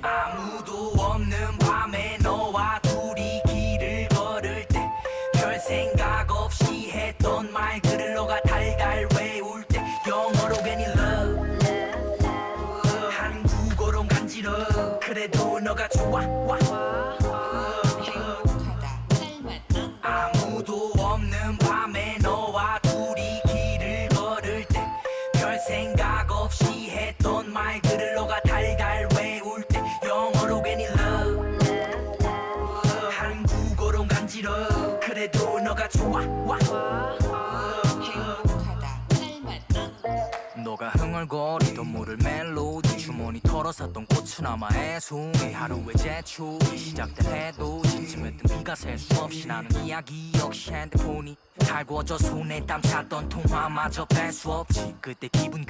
아무도 없는 밤에 너와 둘이 길을 걸을 때 별 생각 없이 했던 말들을 너가 달달 외울 때 영어로 괜히 love 한국어로 간지러 그래도 너가 좋아 행복하다 살맛 아무도 없는 밤에 너와 둘이 길을 걸을 때 별 생각 없이 했던 말들을 너가 달달 외울 때 영어로 괜히 love 한국어로 간지러 그래도 너가 좋아 행복하다 살맛 너가 흥얼거리던 모를 멜로디 주머니 털어 샀던 꽃은 아마 애송이 하루의 제출이 시작된 해도 심심했던 네가 셀 수 없이 나는 이야기 역시 핸드폰이 달궈져 손에 땀 찼던 통화마저 뺄 수 없지 그때 기분